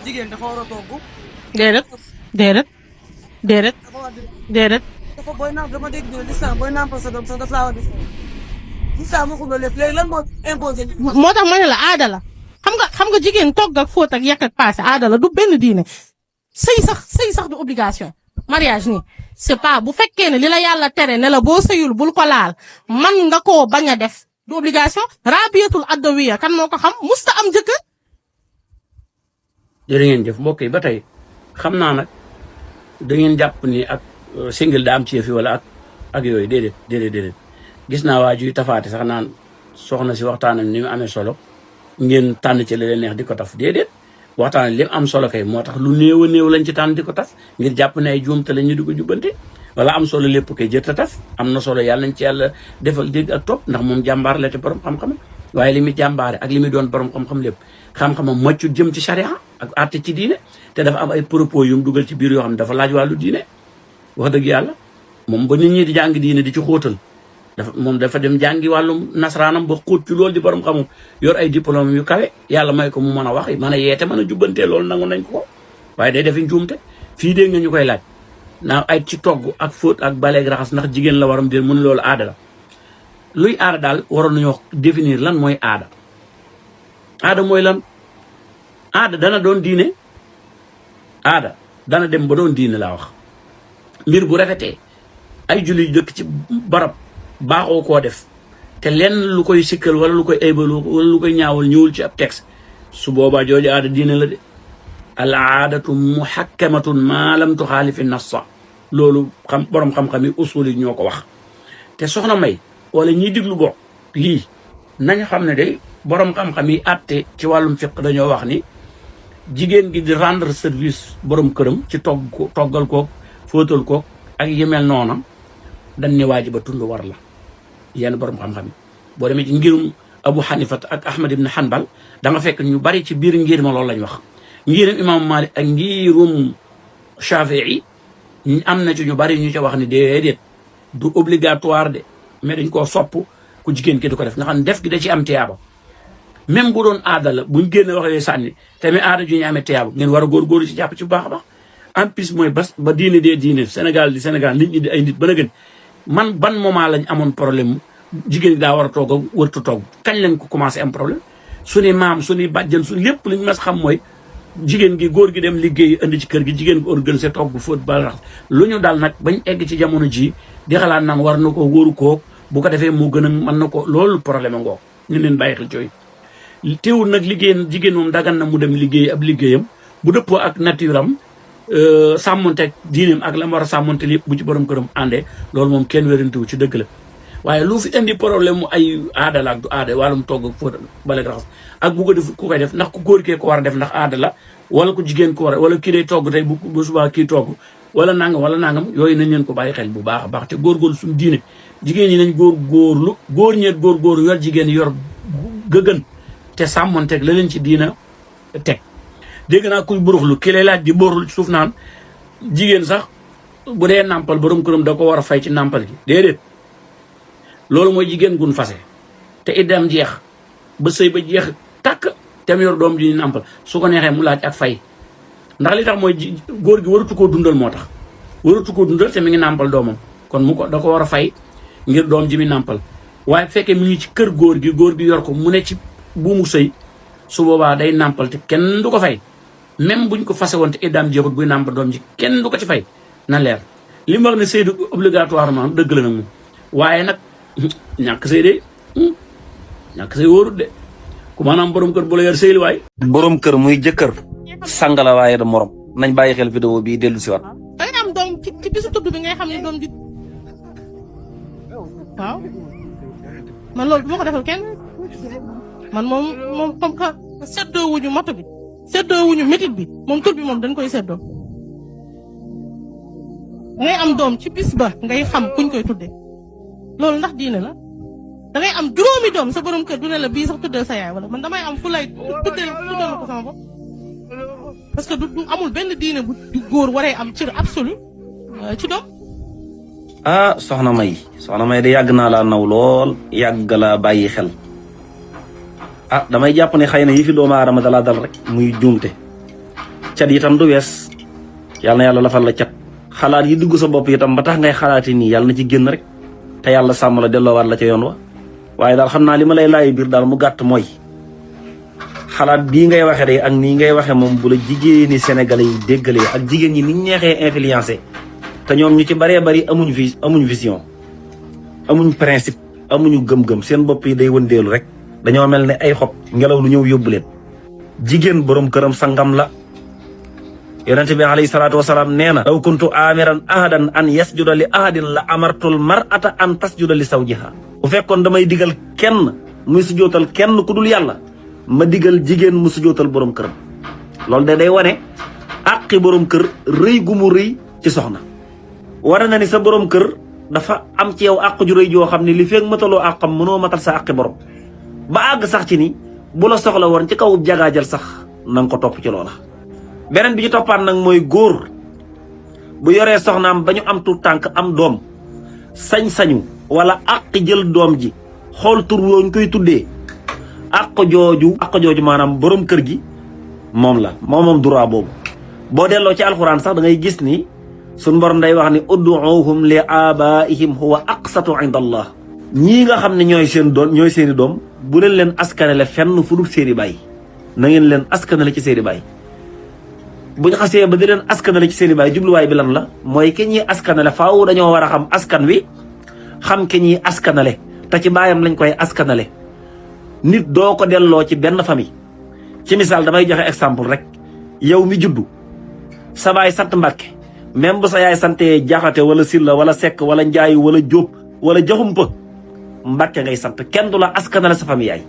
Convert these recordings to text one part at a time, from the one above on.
jigéen dafa war a togg. déedéet déedéet déedéet dafa war di déedéet. dafa booy nàmp dama dégg ñu lislam booy nàmpal sa doom sax daf laa war di lislam waxul loolu lépp léegi lan moo imposé. moo tax ma ne la aada la xam nga jigéen togg ak fóot ak yàq ak paase aada la du benn diine sëy sax du obligation mariage nii c'est pas bu fekkee ne li la yàlla tere ne la boo sëyul bul ko laal man nga koo bañ a def du obligation rabiyatul adawiya kan moo ko xam musta am jëkkër. jërë ngeen jëf mbokk yi ba tey xam naa nag da ngeen jàpp ni ak single daa am ci fi wala ak yooyu déedéet gis naa waa juy tafaate sax naan soxna si waxtaanam ni mu amee solo ngeen tànn ci li leen neex di ko taf déedéet waxtaan li am solo kay moo tax lu néew a néew lañ ci tànn di ko taf ngir jàpp ne ay juumte la ñu di ko jubbante wala am solo lépp kay jërta taf am na solo yàlla nañ ci yàlla defal dégg ak topp ndax moom jàmbaar la te borom xam-xam waaye li muy jàmbaare ak li muy doon borom xam-xam lépp xam-xamam moccut jëm ci charia ak àtte ci diine te dafa am ay propos yu mu dugal ci biir yoo xam ne dafa laaj wàllu diine wax dëgg yàlla moom ba nit ñi di jàng diine di ci xóotal dafa dem jàngi wàllum nasaraanam ba xóot ci loolu di borom xamum yor ay diplôme yu kawe yàlla may ko mu mën a wax mën a yeete mën a jubbantee loolu nangu nañ ko waaye day defi njuumte fii dégg nga ñu koy laaj naa ay ci togg ak fóot ak baleeg raxas ndax jigéen la waram dir mun loolu aada la luy aada daal waroon nañoo définir lan mooy aada aada mooy lan aada dana doon diine aada dana dem ba doon diine laa wax mbir bu rafetee ay julli dëkk ci barab baaxoo koo def te lenn lu koy sikkal wala lu koy aybal wala lu koy ñaawal ñëwul ci ab texte su boobaa jooju aada diine la de al aadatu muhakkamatun maa lam tuxaalifi nassa loolu borom xam-xam yi usul yi ñoo ko wax te soxna May wala ñiy diglu bokk lii nañu xam ne day borom xam-xam yi àtte ci wàllum fiq dañoo wax ni jigéen gi di rendre service borom këram ci toggal koog fóotal koog ak yemel noonam dañ ne waajiba tund war la yenn borom xam-xam yi boo demee ci ngirum Abu Hanifa ak Ahmad ibn Hanbal da nga fekk ñu bari ci biir ngir ma loolu lañ wax ngirum imam Malik ak ngirum Shafii am na ci ñu bari ñu ca wax ni déedéet du obligatoire de mais dañ koo sopp ku jigéen ki di ko def nga xam ne def gi da ci am tiyaaba même bu doon aada la buñ génne waxee sànni tamit aada ju ñu amee tiyaaba ngeen war a góorgóorlu ci jàpp ci bu baax a baax en plus mooy ba diine dee diine Sénégal di Sénégal nit ñi di ay nit ba na gën man ban moment lañ amoon problème jigéen gi daa war a toog ak wërtu toog kañ lañ ko commencé am problème suñu maam suñuy bàjjan suñu lépp liñ mas xam mooy jigéen gi góor gi dem liggéey indi ci kër gi jigéen gi organisé toog bu fóot ba rax lu ñu dal nag bañ egg ci jamono ji di xalaat naan war na ko wóoru koo bu ko defee moo gën a mën na ko loolu problème a ngoo ñu leen bàyyi xel cooy teewul nag jigéen moom dagan na mu dem liggéey ab liggéeyam bu dëppoo ak nature am sàmmonteeg diineem ak la mu war a sàmmonte lépp bu ci borom këram àndee loolu moom kenn wérantewu ci dëgg la waaye lu fi indi problème mu ay aada la ak du aada wàllum togg ak fóot bale raxas ak bu ko def ku koy def ndax ku góor kee ko war a def ndax aada la wala ku jigéen ko war a wala kii day togg tey bu subaa kii togg wala nangam yooyu nañ leen ko bàyyi xel bu baax a baax te góorgóorlu suñu diine jigéen ñi nañ góorgóorlu góor ñeet góorgóorlu yor jigéen yor gëgën te sàmmonteeg la leen ci diina teg dégg naa kuy buruxlu ki lay laaj di buruxlu ci suuf naan jigéen sax bu dee nàmpal borom këram da ko war a fay ci nàmpal gi déedéet loolu mooy jigéen gun fase te iddam jeex ba sëy ba jeex tàkk te mu yor doom ji nàmpal su ko neexee mu laaj ak fay ndax li tax mooy góor gi waratu koo dundal moo tax waratu koo dundal te mi ngi nàmpal doomam kon da ko war a fay ngir doom ji mi nàmpal waaye fekkee mi ngi ci kër góor gi yor ko mu ne ci buumu sëy su boobaa day nàmpal te kenn du ko fay même buñ ko fase woon te iddam jeexut buy nàmpal doom ji kenn du ko ci fay na leer li mu wax ne sëy du obligatoirement dëgg la nag moom waaye nag ñàkk sëy wóorut de ku maanaam borom kër bu la yor sëy li waay borom kër muy jëkkër sangala waaye da morom nañ bàyyi xel vidéo bii dellu si waat dangay am doom ci bisu tudd bi ngay xam ne doom ji waaw man loolu du ma ko defal kenn man moom comme que seddoo wuñu moto bi seddoo wuñu métit bi moom tur bi moom dañ koy seddoo dangay am doom ci bis ba ngay xam kuñ koy tudde loolu ndax diine la dangay am juróomi doom sa borom kër du ne la bii sax tuddee sa yaay wala man damay am fu lay tuddee ko sama bopp parce que du amul benn diine bu góor waree am cër absolu ci doom. ah soxna May de yàgg naa laa naw lool yàgg laa bàyyi xel damay jàpp ne xëy na yi fi doomu aadama dalaa dal rek muy juumte cat itam du wees yàlla na yàlla lafal la cat xalaat yi dugg sa bopp itam ba tax ngay xalaati nii yàlla na ci génn rek te yàlla sàmm la delloowaat la ca yoon wa waaye daal xam naa li ma lay laayi biir daal mu gàtt mooy xalaat bii ngay waxe day ak nii ngay waxe moom bu la jigéeni sénégalais yi déggalee ak jigéen ñi ni ñeexee influencé te ñoom ñu ci baree bari amuñ vision amuñ principe amuñu gëm-gëm seen bopp yi day wëndeelu rek dañoo mel ne ay xob ngelaw lu ñëw yóbbu leen jigéen borom këram sangam la yonente bi alayhi salaatu wasalaam nee na law kuntu amiran ahadan an yasjuda li ahadin la amartul mar'ata an tasjuda li zawjiha bu fekkoon damay digal kenn muy sujootal kenn ku dul yàlla ma digal jigéen mu sujootal borom këram loolu de day wane àqi borom kër rëy gu mu rëy ci soxna war na ni sa borom kër dafa am ci yow àq ju rëy joo xam ne li feeg mataloo àqam mënoo matal sa àqi borom ba àgg sax ci ni bu la soxla woon ci kaw jagaajal sax na nga ko topp ci loola beneen bi ci toppaat nag mooy góor bu yoree soxnaam ba ñu am tuut tànk am doom sañ-sañu wala àq jël doom ji xool tur wooñ koy tuddee àq jooju maanaam borom kër gi moom la moom droit boobu boo delloo ci alxuraan sax da ngay gis ni suñ borom day wax ni ud'uuhum li aabaihim huwa aqsatu inda allah ñii nga xam ne ñooy seeni doom bu leen askanale fenn fu dul seeni baay na ngeen leen askanale ci seeni baay bu ñu xasee ba di leen askanale ci seeni baay jubluwaay bi lan la mooy ki ñuy askanale faaw dañoo war a xam askan wi xam ki ñuy askanale te ci baayam lañ koy askanale nit doo ko delloo ci benn famille ci misaal damay joxe exemple rek yow mi juddu sa baay sant Mbàkke même bu sa yaay santee Jaxate wala Silla wala Sekk wala Njaay wala Jóob wala Jaxumpa Mbàkke ngay sant kenn du la askanale sa famille yaay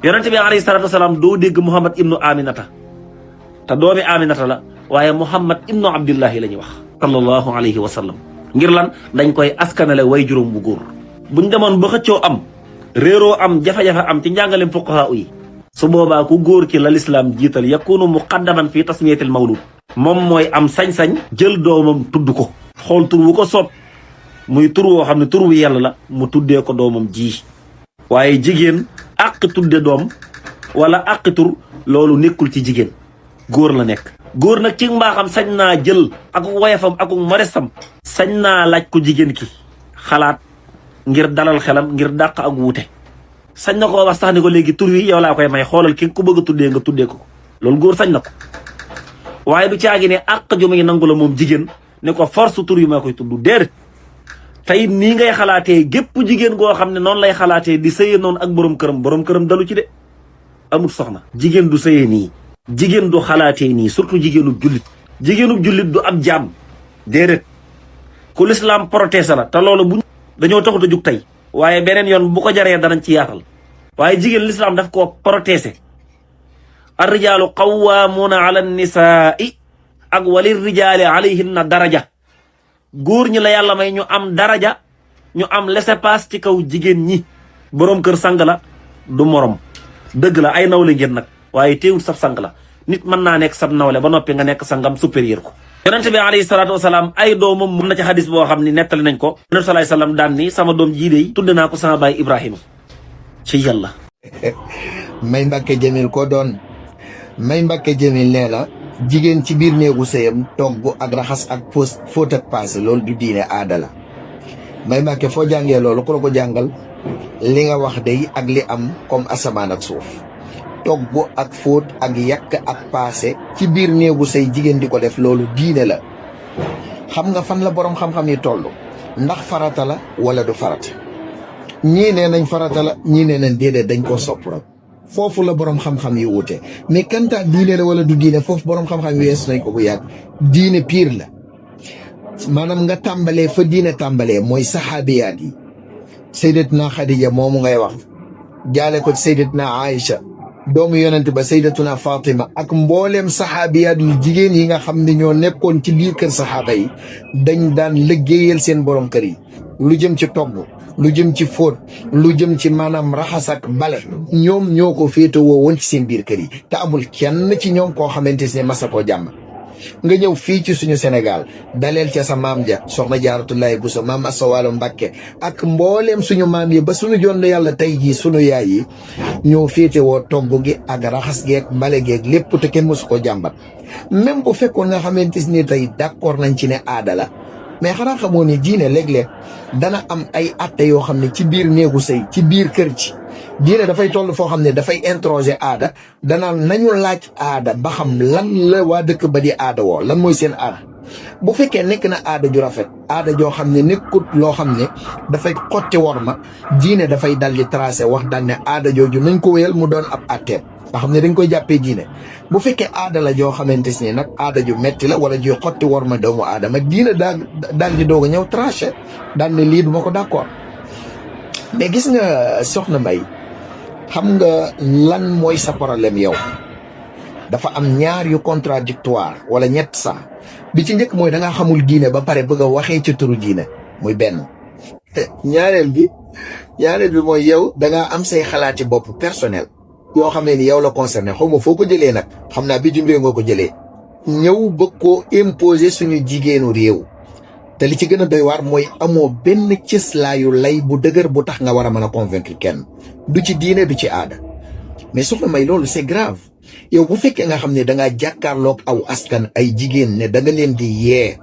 yonente bi alayhi salaatu wasalaam doo dégg Muhammad ibnu Aminata te doomi Aminata la waaye Muhammad ibnu Abdillahi la ñuy wax sallallahu alayhi wa sallam ngir lan dañ koy askanale way juróom bu góor buñ demoon ba xëccoo am réeroo am jafe-jafe am ci njàngaleem fuqahaa yi su boobaa ku góor ki la lislaam jiital yakunu muqaddaman fi tasmiyatil mawlud moom mooy am sañ-sañ jël doomam tudd ko xool tur wu ko soob muy tur woo xam ne tur wu yàlla la mu tuddee ko doomam ji waaye jigéen àqi tudde doom wala àqi tur loolu nekkul ci jigéen góor la nekk góor nag ci mbaaxam sañ naa jël ak woyafam ak maresam sañ naa laaj ko jigéen ki xalaat ngir dalal xelam ngir dàq ak wuute sañ na koo wax sax ni ko léegi tur wi yow laa koy may xoolal ki ku bëgg a tuddee nga tuddee ko loolu góor sañ na ko waaye du caagi ne àq ju muy nangu la moom jigéen ne ko force tur yi maa koy tudd déedéet tey nii ngay xalaatee gépp jigéen goo xam ne noonu lay xalaatee di sëyee noonu ak borom këram dalu ci de amul soxna jigéen du sëyee nii jigéen du xalaatee nii surtout jigéenub jullit du ab jaam déedéet ku lislaam protésé la te loolu bu dañoo taxut a jug tey waaye beneen yoon bu ko jaree danañ ci yaatal waaye jigéen lislaam daf koo protésé arrijaalu qawwaamuuna ala nisaai ak walil rijaali alayhinna daraja góor ñi la yàlla may ñu am daraja ñu am laissez-passer ci kaw jigéen ñi boroom kër sang la du morom dëgg la ay nawle ngeen nag waaye teewul sab sang la nit mën naa nekk sab nawle ba noppi nga nekk sangam supérieur ko yonente bi alayhi salaatu wasalaam ay doomam mun na ci xadis boo xam ni nettali nañ ko yonente salaay salaam daan ni sama doom jii dey tudde naa ko sama baay Ibrahima ci yàlla may Mbàkke Jamil ko doon may Mbàkke Jamil nee na jigéen ci biir néegu sëyam togg ak raxas ak fóot ak paase loolu du diine aada la may Mbàkke foo jàngee loolu ku la ko jàngal li nga wax day ak li am comme asamaan ak suuf togg ak fóot ak yàq ak paase ci biir néegu sëy jigéen di ko def loolu diine la xam nga fan la boroom xam-xam yi toll ndax farata la wala du farata ñii nee nañ farata la ñii nee nañ déedéet dañ koo sopp rek foofu la boroom xam-xam yi wute mais kantaa diine la wala du diine foofu boroom xam-xam yi weesu nañ ko bu yàgg diine pire la maanaam nga tàmbalee fa diine tàmbalee mooy saxaabiyaat yi sayyidatuna Xadija moomu ngay wax jaale ko sayyidatuna Aïcha doomu yonent ba sayyidatuna Fatima ak mbooleem saxaabiyaat yu jigéen yi nga xam ne ñoo nekkoon ci biir kër saxaaba yi dañ daan liggéeyal seen borom kër yi lu jëm ci togg lu jëm ci fóot lu jëm ci maanaam raxas ak bale ñoom ñoo ko féetewoo woon ci seen biir kër yi te amul kenn ci ñoom koo xamante ne masa koo jàmm nga ñëw fii ci suñu Sénégal daleel ca sa maam ja soxna Jaaratullaahi Buso maam Asta Waalo Mbàkke ak mbooleem suñu maam yi ba suñu jonn yàlla tey jii suñu yaay yi ñoo féete woo togg gi ak raxas geeg bale geeg lépp te kenn mësu ko jàmbat même bu fekkoon nga xamante ni tey d'accord nañ ci ne aada la mais xanaa xamoo ni diine léeg-léeg dana am ay atte yoo xam ne ci biir néegu sëy ci biir kër ci diine dafay toll foo xam ne dafay introger aada dana nañu laaj aada ba xam lan la waa dëkk ba di aada woo lan mooy seen aada bu fekkee nekk na aada ju rafet aada joo xam ne nekkut loo xam ne dafay xotti wor ma diine dafay dal di tracé wax dal ne aada jooju nañ ko wéyal mu doon ab atteeb nga xam ne dañ koy jàppee diine bu fekkee aada la joo xamante ni nag aada ju metti la wala ju xotti wor ma doomu aadama diine daal di doog a ñëw tranché daal ne lii duma ko d'accord mais gis nga soxna May xam nga lan mooy sa problème yow dafa am ñaar yu contradictoire wala ñett sax bi ci njëkk mooy da ngaa xamul diine ba pare bëgg a waxee ci turu diine muy benn ñaareel bi mooy yow da ngaa am say xalaati bopp personnel yoo xam ne ni yow la concerné xaw ma foo ko jëlee nag xam naa bitim réew nga ko jëlee ñëw bëgg koo imposer suñu jigéenu réew te li ci gën a doy waar mooy amoo benn cëslaayu lay bu dëgër bu tax nga war a mën a convaincre kenn du ci diine du ci aada mais soxna May loolu c'est grave yow bu fekkee nga xam ne da ngaa jàkkaarloog aw askan ay jigéen ne da nga leen di yee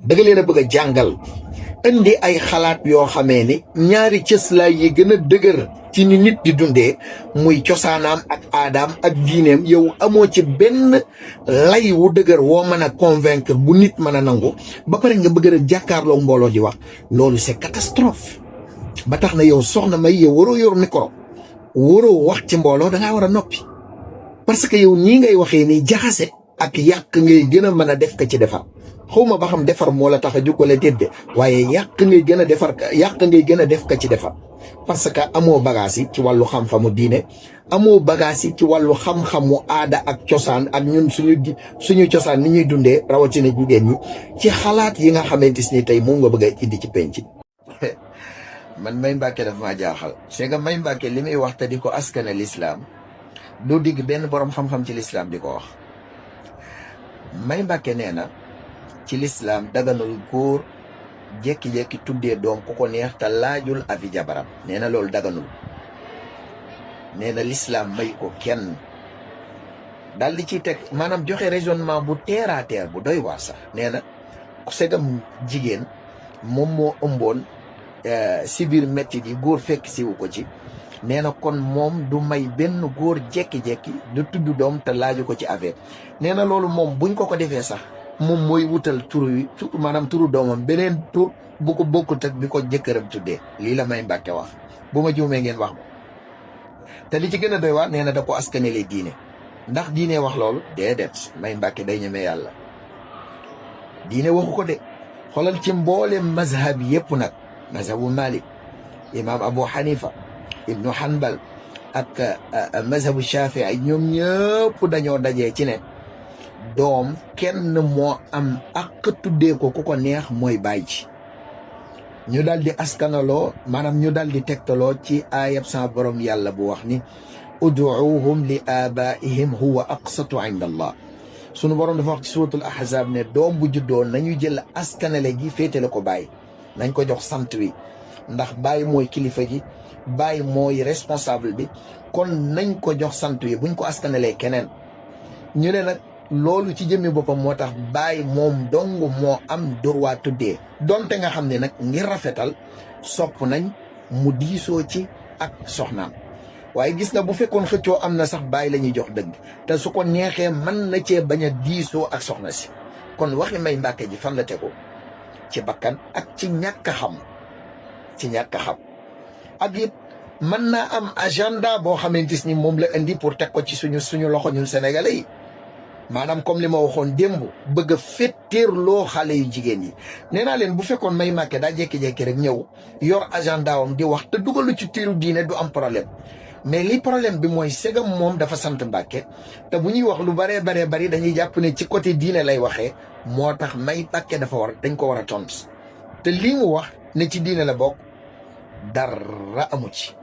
da nga leen a bëgg a jàngal indi ay xalaat yoo xamee ni ñaari cëslaay yi gën a dëgër ci ni nit di dundee muy cosaanaam ak aadaam ak diineem yow amoo ci benn lay wu dëgër woo mën a convaincre bu nit mën a nangu ba pare nga bëgg a jàkkaarloog mbooloo di wax loolu c'est catastrophe ba tax na yow soxna May yow waroo yor micro waroo wax ci mbooloo da ngaa war a noppi parce que yow nii ngay waxee nii jaxase ak yàq ngay gën a mën a def ka ci defar xawma ba xam defar moo la tax a jukkale déedéet waaye yàq ngay gën a defar yàq ngay gën a def ka ci defar parce que amoo bagage yi ci wàllu xam-xamu diine amoo bagage yi ci wàllu xam-xamu aada ak cosaan ak ñun suñu cosaan ni ñuy dundee rawatina jigéen ñi ci xalaat yi nga xamante ni tey moom nga bëgg a indi ci penc. man May Mbàkke daf maa jaaxal c'est que May Mbàkke li muy wax te di ko askane l'islam doo digg benn borom xam-xam ci l'islam di ko wax May Mbàkke nee na ci l'islam daganul góor jékki-jékki tuddee doom ku ko neex te laajul avi jabaram nee na loolu daganul nee na l'islam may ko kenn daal di ciy teg maanaam joxe raisonnement bu terre à terre bu doy waar sax nee na segam jigéen moom moo ëmboon si biir métti yi góor fekk siwu ko ci nee na kon moom du may benn góor jékki-jékki du tudd doom te laaju ko ci affaire nee na loolu moom buñ ko defee sax moom mooy wutal maanaam turu doomam beneen tur bu ko bokkut ak bi ko jëkkëram tuddee lii la May Mbàkke wax bu ma juumee ngeen wax ma te li ci gën a doy waar nee na da ko askanele diine ndax diine wax loolu déedéet May Mbàkke day ñeme yàlla diine waxu ko de xoolal ci mboolem mazhab yépp nag mazhabu Malik imam Abu Hanifa ibnu Hanbal ak mazhabu Shafii ñoom ñëpp dañoo dajee ci ne doom kenn moo am ak tuddee ko ku ko neex mooy baay ci ñu daal di askanaloo maanaam ñu daal di tegtaloo ci ayab sa borom yàlla bu wax ni uduuhum li abaihim huwa aqsatu inda allah sunu borom dafa wax ci suratul ahzab ne doom bu juddoo nañu jël askanale gi féetale ko baay nañ ko jox sant wi ndax baay mooy kilifa gi baay mooy responsable bi kon nañ ko jox sant wi buñ ko askanalee keneen ñu ne nag loolu ci jëmmi boppam moo tax baay moom dong moo am droit tuddee donte nga xam ne nag ngir rafetal sopp nañ mu diisoo ci ak soxnaam waaye gis nga bu fekkoon xëccoo am na sax baay la ñuy jox dëgg te su ko neexee mën na cee bañ a diisoo ak soxna si kon waxi May Mbàkke ji fan la tegu ci bakkan ak ci ñàkk a xam ak it mën naa am agenda boo xamante ni moom la indi pour teg ko ci suñu loxo ñun sénégalais yi maanaam comme li ma waxoon démb bëgg a féttéerloo xale yu jigéen yi nee naa leen bu fekkoon May Mbàkke daa jékki-jékki rek ñëw yor agenda wam di wax te dugalu ci tiiru diine du am problème mais li problème bi mooy segam moom dafa sant Mbàkke te bu ñuy wax lu baree bari dañuy jàpp ne ci côté diine lay waxee moo tax May Mbàkke dañ ko war a tontu te lii mu wax ne ci diine la bokk dara amu ci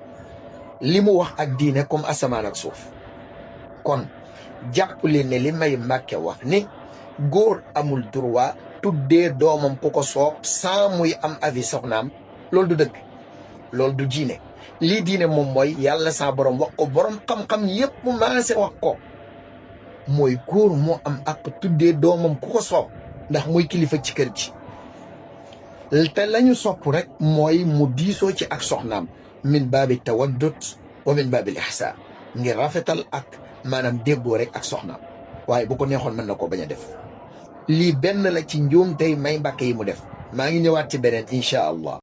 li mu wax ak diine comme asamaan ak suuf kon jàpp leen ne li May Mbàkke wax ni góor amul droit tuddee doomam ku ko soob sans muy am avis soxnaam loolu du dëgg loolu du diine lii diine moom mooy yàlla sa borom wax ko borom xam-xam yépp maase wax ko mooy góor moo am ak tuddee doomam ku ko soob ndax muy kilifa ci kër gi te lañu sopp rek mooy mu diisoo ci ak soxnaam min baabi tawaddut wa min baabil ihsaan ngir rafetal ak maanaam déggoo rek ak soxnaam waaye bu ko neexoon mën na ko bañ a def lii benn la ci njuum tey May Mbàkke yi mu def maa ngi ñëwaat ci beneen incha allah